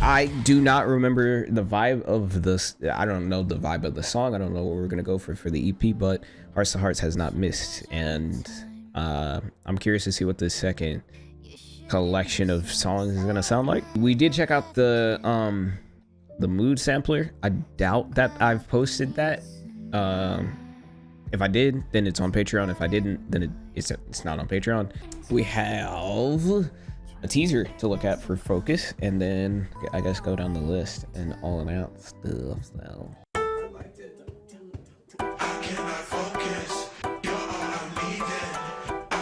I do not remember the vibe of this. I don't know the vibe of the song. I don't know what we're gonna go for the EP, but Hearts2Hearts has not missed, and I'm curious to see what the second collection of songs is gonna sound like. We did check out the mood sampler. I doubt that I've posted that. If I did, then it's on Patreon. If I didn't, then it's not on Patreon. We have a teaser to look at for Focus, and then I guess go down the list and all and out stuff. So.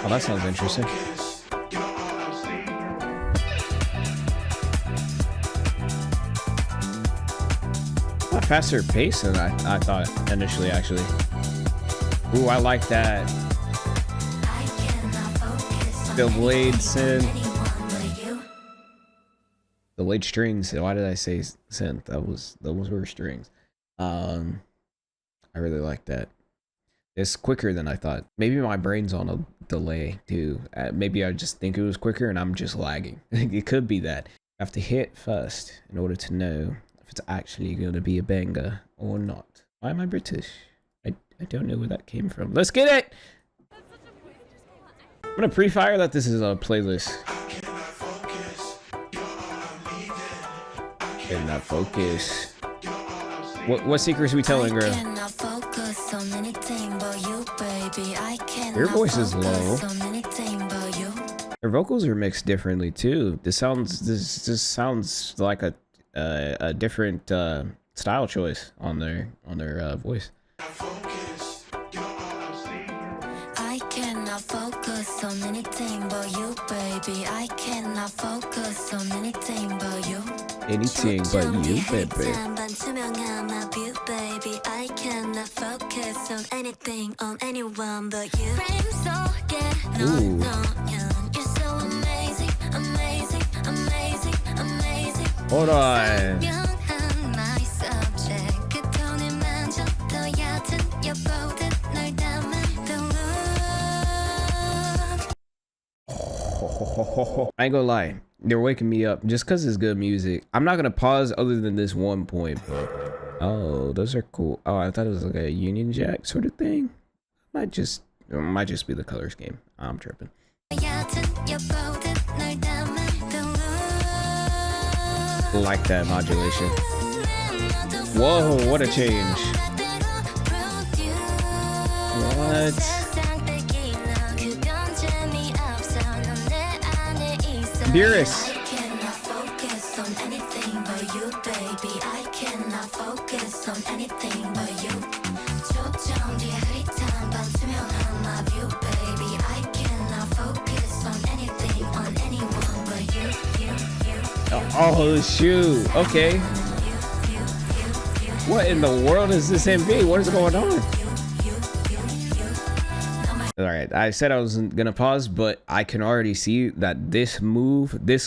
Oh, that sounds interesting. A faster pace than I thought initially, actually. Ooh, I like that. Delayed synth. Delayed strings. Why did I say synth? Those were strings. I really like that. It's quicker than I thought. Maybe my brain's on a delay too. Maybe I just think it was quicker and I'm just lagging. It could be that. I have to hit first in order to know if it's actually going to be a banger or not. Why am I British? I don't know where that came from. Let's get it! I'm gonna pre-fire that this is a playlist. Cannot focus. What secrets we telling, girl? Your voice is low. Their vocals are mixed differently too. This just sounds like a different style choice on their voice. I cannot focus on anything but you, baby. I cannot focus on anything but you. Anything but you, baby. I cannot focus on anything, on anyone but you. Ooh. You're so amazing, amazing, amazing, amazing. Hold on. I ain't gonna lie, they're waking me up just because it's good music. I'm not gonna pause other than this one point, but oh, those are cool. Oh, I thought it was like a Union Jack sort of thing. It might just be the color scheme. I'm tripping. Like that modulation. Whoa, what a change. What? Beerus. I cannot focus on anything but you, baby. I cannot focus on anything but you. 초점 뒤에 흐릿한 반투명한 my view, baby. I cannot focus on anything, on anyone but you. Oh shoot. Okay. What in the world is this MV? What is going on? All right, I said I wasn't gonna pause, but I can already see that this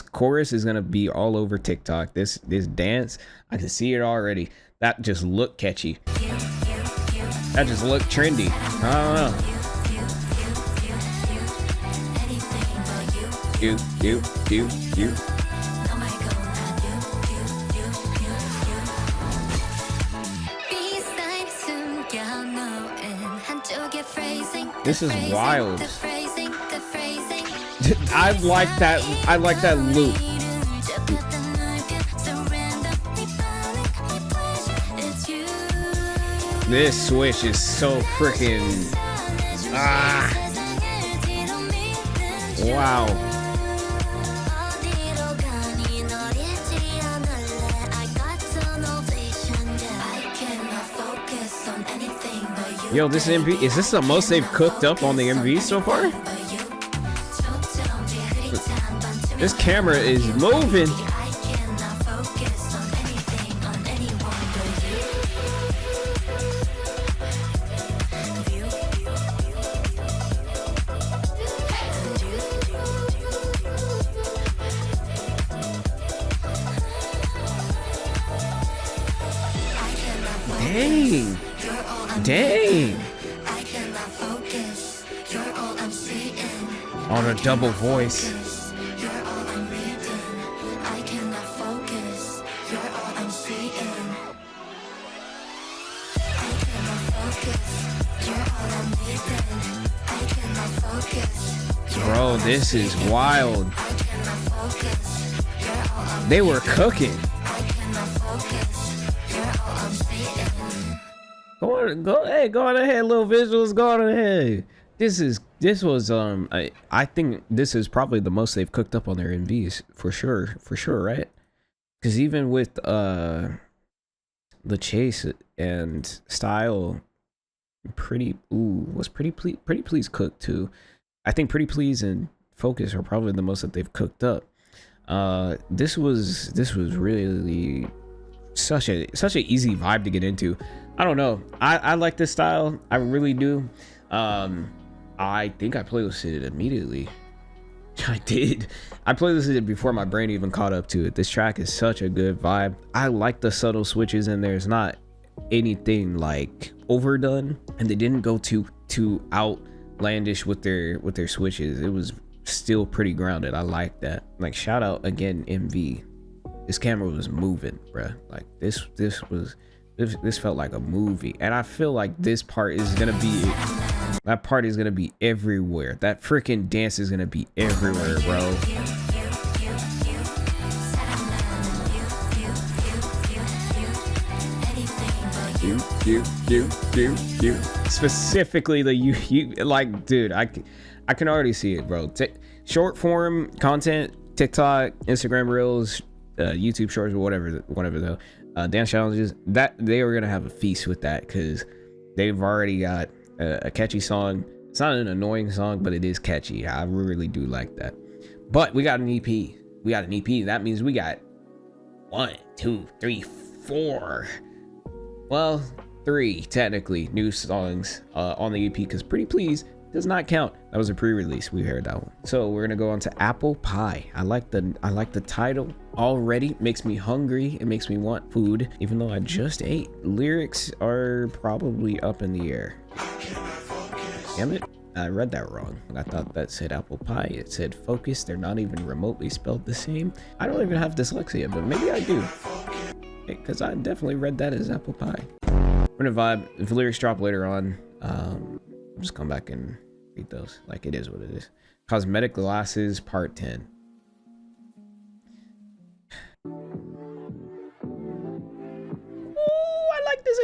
chorus is gonna be all over TikTok. This dance, I can see it already. That just looked catchy. That just looked trendy. I don't know. You. This is wild. I like that loop. This switch is so freaking wow. Yo, this MV, is this the most they've cooked up on the MV so far? This camera is moving. Dang. Dang. On a double voice. Bro, this is wild. They were cooking. Go on ahead, little visuals, go on ahead. This was I think this is probably the most they've cooked up on their MVs for sure, right? Because even with the chase and style, was Pretty Please cooked too. I think Pretty Please and Focus are probably the most that they've cooked up. This was really such an easy vibe to get into. I don't know. I like this style. I really do. I think I playlisted it immediately. I did. I playlisted it before my brain even caught up to it. This track is such a good vibe. I like the subtle switches in there. It's not anything like overdone, and they didn't go too outlandish with their switches. It was still pretty grounded. I like that. Like, shout out again MV. This camera was moving, bruh. Like this felt like a movie, and I feel like this part is gonna be everywhere. That freaking dance is gonna be everywhere, bro. Specifically the you like, dude, I can already see it, bro. Short form content, TikTok, Instagram Reels, YouTube Shorts, or whatever though. Dance challenges, that they are gonna have a feast with that, because they've already got a catchy song. It's not an annoying song, but it is catchy. I really do like that. But we got an EP. That means we got 1, 2, 3, 4. Well, 3 technically new songs on the EP, because Pretty Please does not count. That was a pre-release. We heard that one. So we're gonna go on to Apple Pie. I like the title already. Makes me hungry. It makes me want food, even though I just ate. Lyrics are probably up in the air. Damn it, I read that wrong. I thought that said apple pie. It said focus. They're not even remotely spelled the same. I don't even have dyslexia, but maybe I do, because I definitely read that as apple pie. We're gonna vibe. If lyrics drop later on, I'll just come back and read those. Like, it is what it is. Cosmetic Glasses Part 10. I like this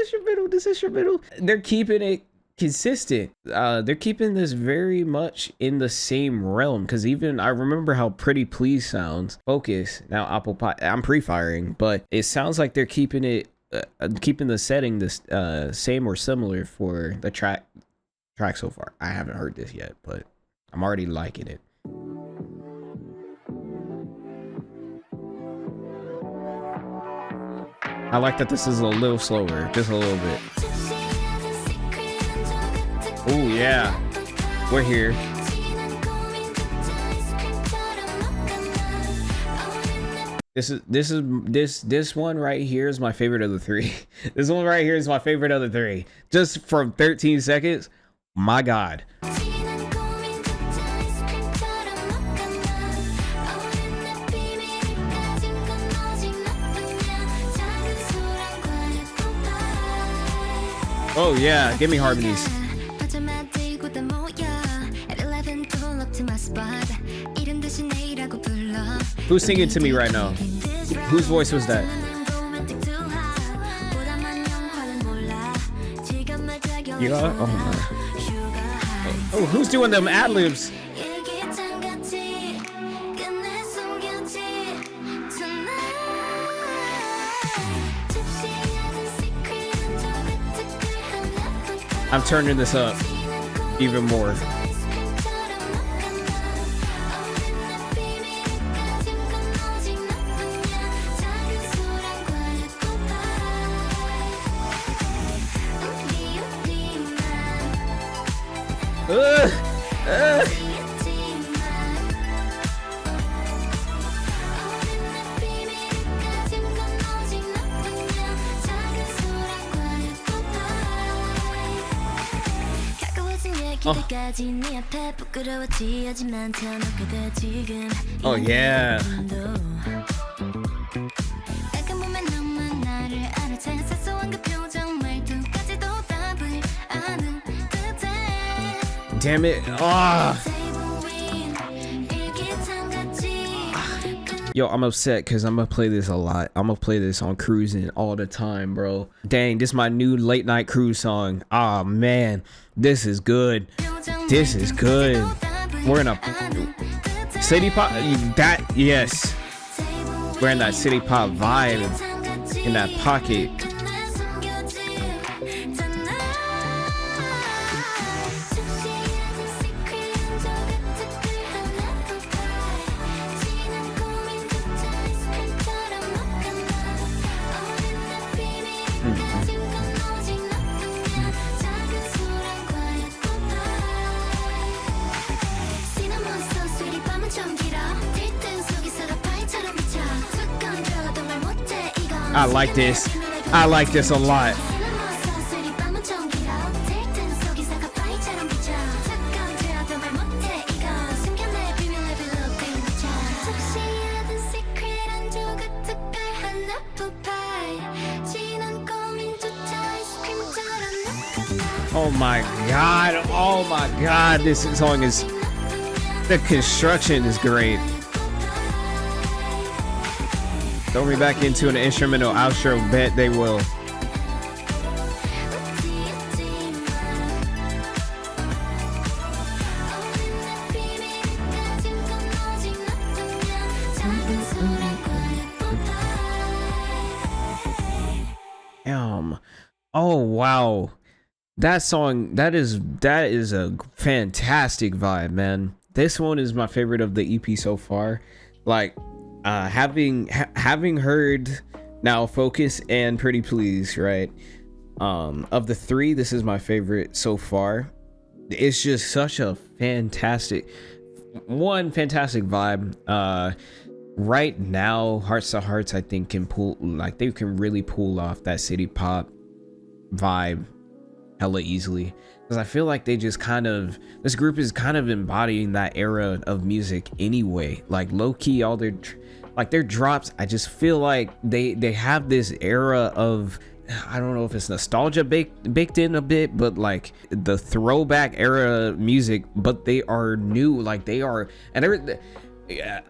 instrumental. They're keeping it consistent. They're keeping this very much in the same realm, because even I remember how Pretty Please sounds. Focus, now Apple Pie. I'm pre-firing, but it sounds like they're keeping it keeping the setting this same or similar for the track so far. I haven't heard this yet, but I'm already liking it. I like that this is a little slower, just a little bit. Oh yeah, we're here. This one right here is my favorite of the 3. This one right here is my favorite of the 3. Just from 13 seconds, my God. Oh yeah, give me harmonies. Who's singing to me right now? Whose voice was that? Yeah. Oh my. Oh, who's doing them ad-libs? I'm turning this up even more. Oh yeah. Damn it. Ah. Yo, I'm upset because I'm gonna play this a lot. I'm gonna play this on cruising all the time, bro. Dang, this is my new late night cruise song. Ah, man, this is good. This is good. We're in a city pop. That, yes. We're in that city pop vibe in that pocket. I like this. I like this a lot. Oh my god. Oh my god. This song is, the construction is great. Throw me back into an instrumental outro, bet they will. Oh wow. That song, that is a fantastic vibe, man. This one is my favorite of the EP so far. Like, having heard now Focus and Pretty Please, right? Of the three, this is my favorite so far. It's just such a fantastic vibe. Right now, Hearts2Hearts, I think, can pull, like, they can really pull off that city pop vibe hella easily, because I feel like they just kind of, this group is kind of embodying that era of music anyway. Like, low-key, all their drops, I just feel like they have this era of, I don't know if it's nostalgia baked in a bit, but like the throwback era music, but they are new, like they are, and they're,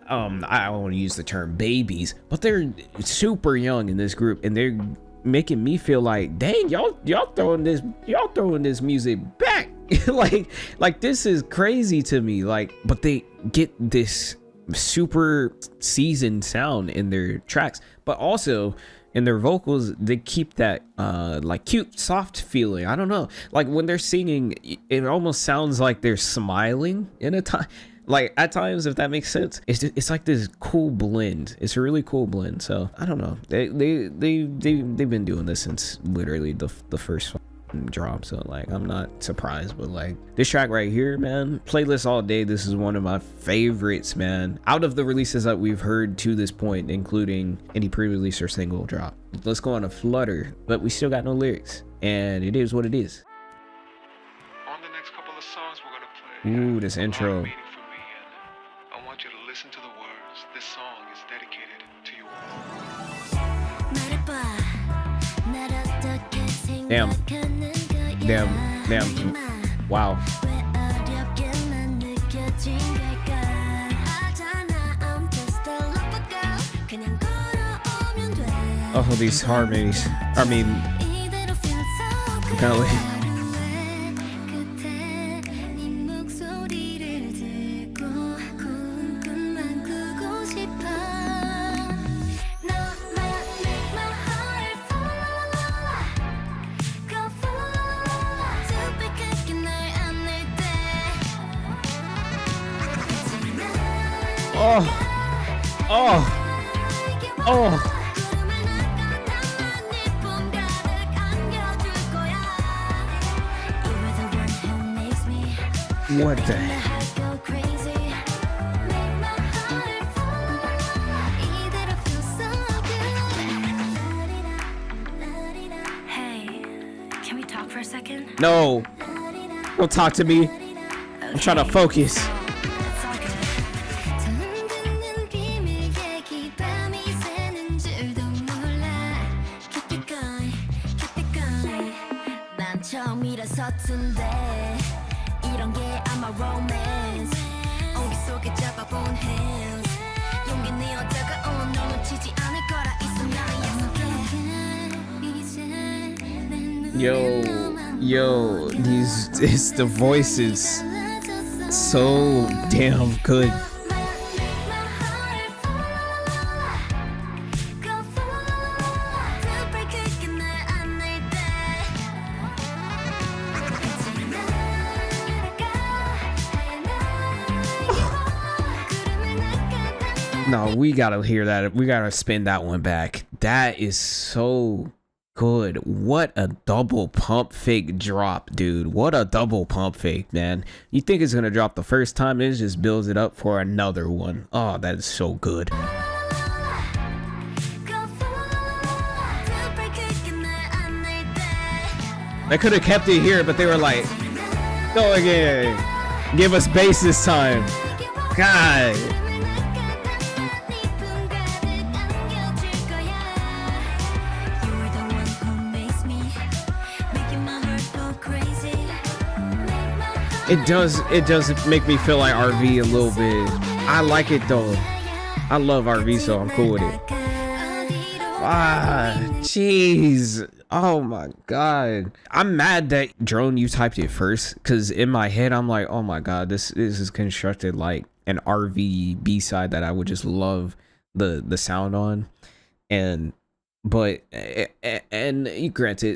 I don't want to use the term babies, but they're super young in this group, and they're making me feel like, dang, y'all throwing this music back. like this is crazy to me. Like, but they get this super seasoned sound in their tracks, but also in their vocals they keep that like cute soft feeling. I don't know, like when they're singing, it almost sounds like they're smiling in a time, like at times, if that makes sense. It's like this cool blend. It's a really cool blend. So I don't know, they've been doing this since literally the first drop, so like I'm not surprised. But like this track right here, man, playlist all day, this is one of my favorites, man, out of the releases that we've heard to this point, including any pre-release or single drop. Let's go on a flutter, but we still got no lyrics, and it is what it is. On the next couple of songs we're gonna play, ooh, this intro. I want you to listen to the words. This song is dedicated to you all. Damn. Wow. Oh, these harmonies. I mean, apparently. Oh. What the heck? Hey, can we talk for a second? No. Don't talk to me. I'm trying to focus. 용기 내 여자가 놓치지 않을 거라 있어 나의 Yo, it's the voices so damn good. No, we gotta hear that. We gotta spin that one back. That is so good. What a double pump fake drop, dude. What a double pump fake, man. You think it's gonna drop the first time, it just builds it up for another one. Oh, that is so good. They could have kept it here, but they were like, go again. Give us bass this time. God. It does make me feel like RV a little bit. I like it though. I love RV, so I'm cool with it. Ah, jeez. Oh my god. I'm mad that Drone, you typed it first, because in my head I'm like, oh my god, this is constructed like an RV B-side that I would just love the sound on. And granted,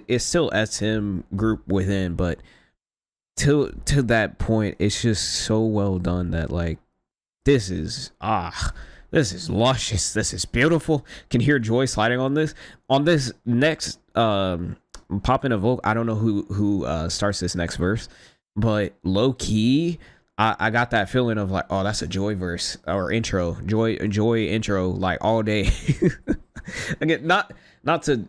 it's still SM group within, but to that point, it's just so well done that like this is luscious. This is beautiful. Can hear Joy sliding on this next popping a vocal. I don't know who starts this next verse, but low key I got that feeling of like, oh, that's a Joy verse or intro, Joy intro like all day. Again, not to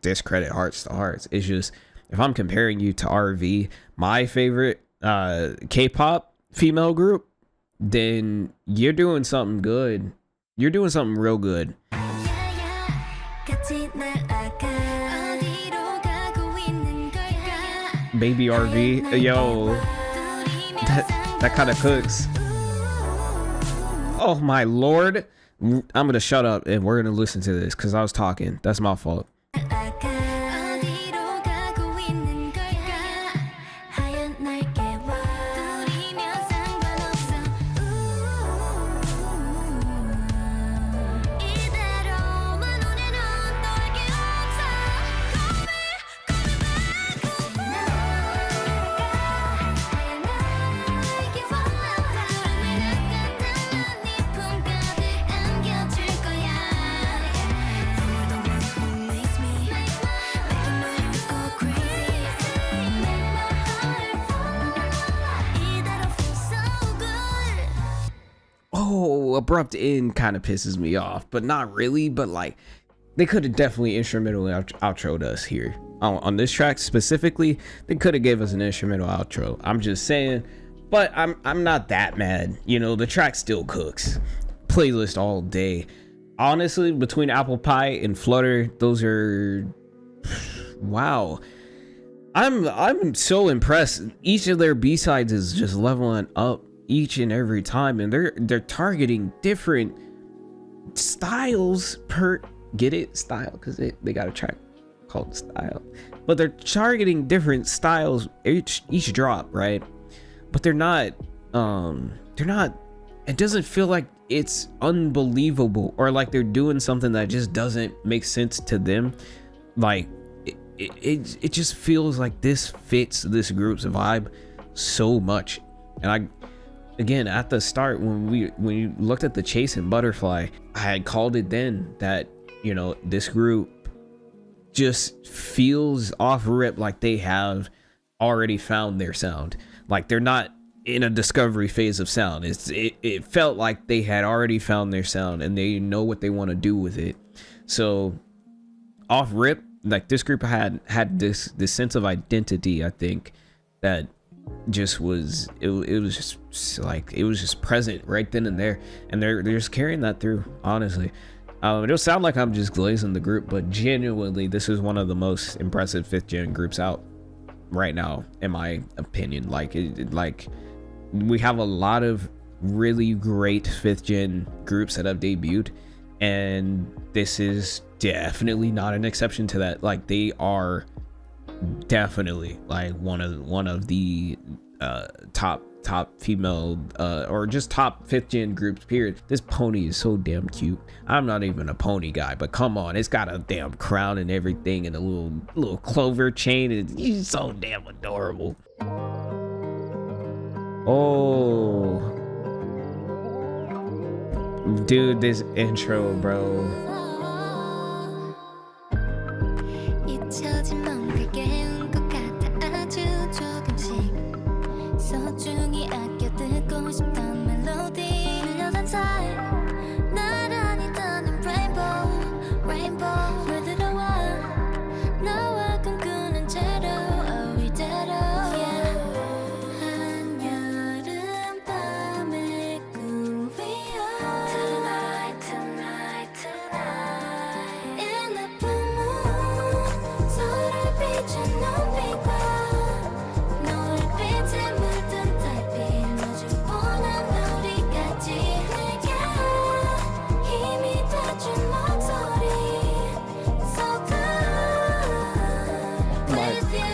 discredit Hearts2Hearts. It's just, if I'm comparing you to RV, my favorite K-pop female group, then you're doing something good. You're doing something real good. Baby RV, yo, that kind of cooks. Oh my lord. I'm gonna shut up and we're gonna listen to this because I was talking. That's my fault. Abrupt end kind of pisses me off, but not really. But like, they could have definitely instrumentally outroed us here on this track specifically. They could have gave us an instrumental outro. I'm just saying, but I'm not that mad. You know, the track still cooks. Playlist all day. Honestly, between Apple Pie and Flutter, those are wow. I'm so impressed. Each of their B-sides is just leveling up each and every time, and they're targeting different styles per style, because they got a track called Style, but they're targeting different styles each drop, right? But they're not it doesn't feel like it's unbelievable or like they're doing something that just doesn't make sense to them. Like it just feels like this fits this group's vibe so much. And again, at the start, when you looked at the Chase and Butterfly, I had called it then that, you know, this group just feels off rip like they have already found their sound. Like they're not in a discovery phase of sound. It felt like they had already found their sound and they know what they want to do with it. So off rip, like this group had this sense of identity, I think, that just was it was just present right then and there, and they're just carrying that through. Honestly, it'll sound like I'm just glazing the group, but genuinely this is one of the most impressive 5th gen groups out right now, in my opinion. Like we have a lot of really great 5th gen groups that have debuted, and this is definitely not an exception to that. Like, they are definitely like one of the top female or just top 5th gen groups, period. This pony is so damn cute. I'm not even a pony guy, but come on, it's got a damn crown and everything, and a little clover chain, and he's so damn adorable. Oh, dude, this intro, bro. 잊혀진 멍 깨운 것 같아 아주 조금씩 소중히 아껴 듣고 싶던 멜로디 흘려간 사이 나란히 떠는 rainbow rainbow 물들어와 나와 꿈꾸는 채로 이대로 한여름 밤의 꿈 위여 Tonight tonight tonight In the blue moon 서로를 비춘 눈빛과 노을빛에 물든 달빛 마주보는 우리까지 내게 힘이 돼준 목소리 So good with you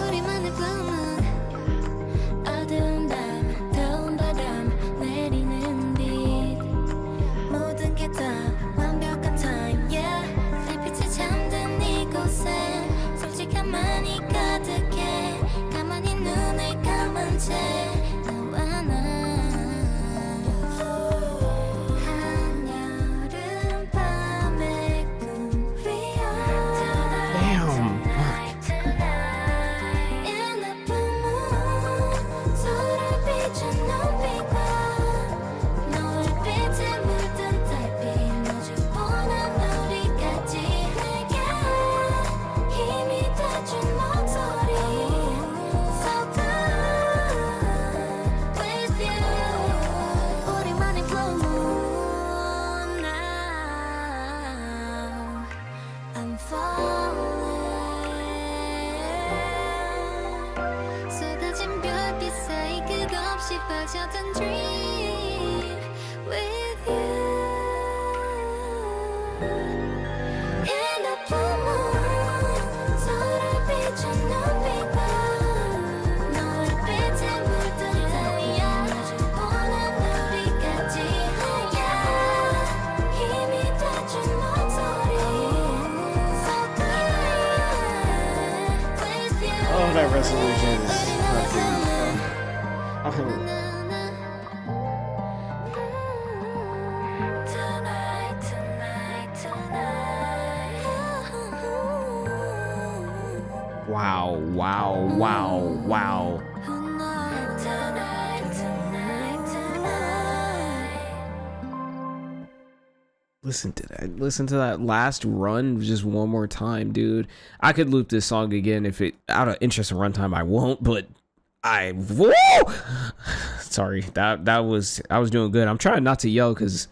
우리만의 blue moon 어두운 밤 더운 바람 내리는 빛 모든 게 다 완벽한 time yeah 달빛에 잠든 이곳에 솔직함만이 가득해 가만히 눈을 감은 채 너와 나 한여름 밤의 꿈 위여 Damn, In the blue moon 서로를 비춘 눈빛과 노을빛에 물든 달빛 마주보는 우리까지 내게 힘이 돼준 목소리 So good with you 우리만의 blue moon now I'm falling 쏟아진 별빛 사이 끝없이 빠져든 dream with you In the blue moon 서로를 비춘 눈빛과 노을빛에 물든 달빛 마주보는 우리까지 내게 힘이 돼준 목소리 So good with you oh, that resolution is fucking. Tonight, tonight, tonight. Wow, wow. Tonight, tonight, tonight. Listen to that last run just one more time, dude. I could loop this song again if it out of interest of runtime. I won't, but whoa! Sorry, that was, I was doing good. I'm trying not to yell because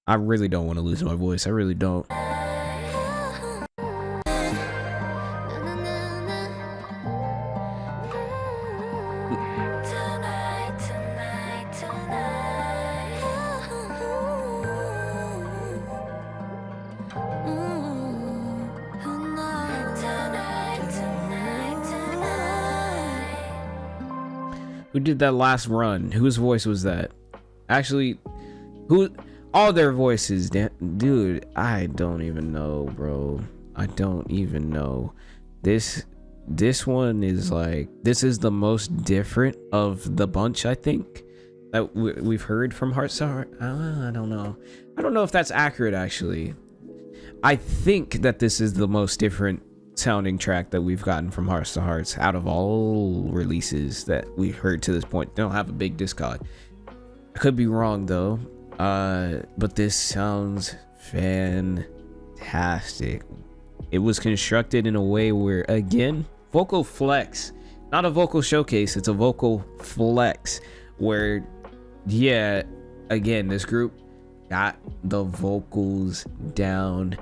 I really don't want to lose my voice. I really don't. Tonight, tonight, tonight. Tonight, tonight, tonight. Who did that last run? Whose voice was that? Actually, who? All their voices, dude. I don't even know, bro. I don't even know. This one is like, this is the most different of the bunch, I think, that we've heard from Hearts2Hearts. I don't know. I don't know if that's accurate, actually. I think that this is the most different sounding track that we've gotten from Hearts2Hearts out of all releases that we've heard to this point. They don't have a big discog. I could be wrong though, but this sounds fantastic. It was constructed in a way where, again, vocal flex, not a vocal showcase, it's a vocal flex where, yeah, again, this group got the vocals down,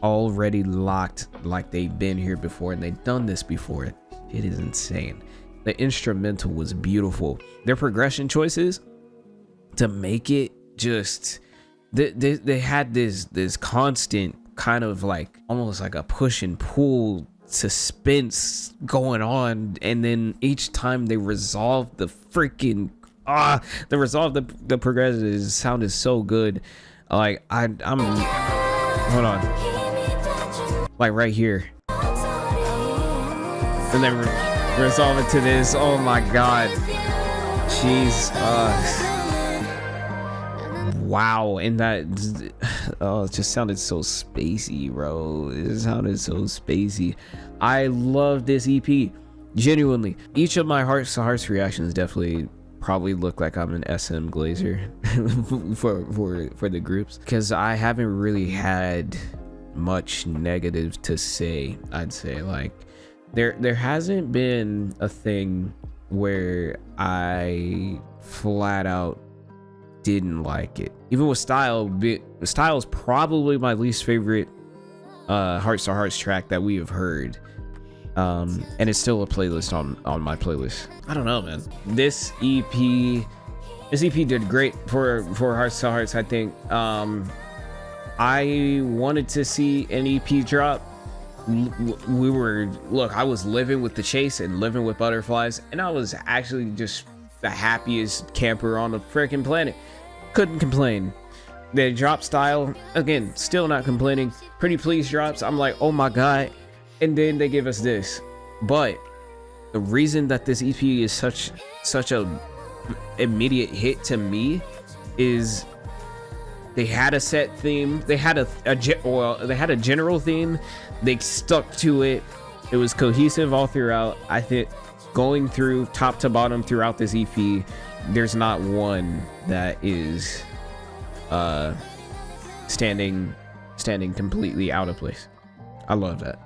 already locked like they've been here before and they've done this before. It is insane. The instrumental was beautiful. Their progression choices to make it just they had this constant kind of like almost like a push and pull suspense going on, and then each time they resolved the freaking the progression sounded so good. Like I'm hold on, like right here, and then resolve it to this. Oh my god, jeez. Wow, and that it just sounded so spacey, bro. It sounded so spacey. I love this EP, genuinely. Each of my Hearts to Hearts reactions definitely probably look like I'm an SM glazer for the groups, because I haven't really had much negative to say. I'd say like there hasn't been a thing where I flat out didn't like it. Even with Style is probably my least favorite Hearts to Hearts track that we have heard, and it's still a playlist on my playlist. I don't know, man. This EP did great for Hearts to Hearts. I think I wanted to see an EP drop. I was living with the chase and living with butterflies, and I was actually just the happiest camper on the freaking planet. Couldn't complain. They dropped Style again, still not complaining. Pretty Please drops, I'm like, oh my god. And then they give us this. But the reason that this EP is such a immediate hit to me is they had a set theme. They had they had a general theme. They stuck to it. It was cohesive all throughout. I think going through top to bottom throughout this EP, there's not one that is standing completely out of place. I love that.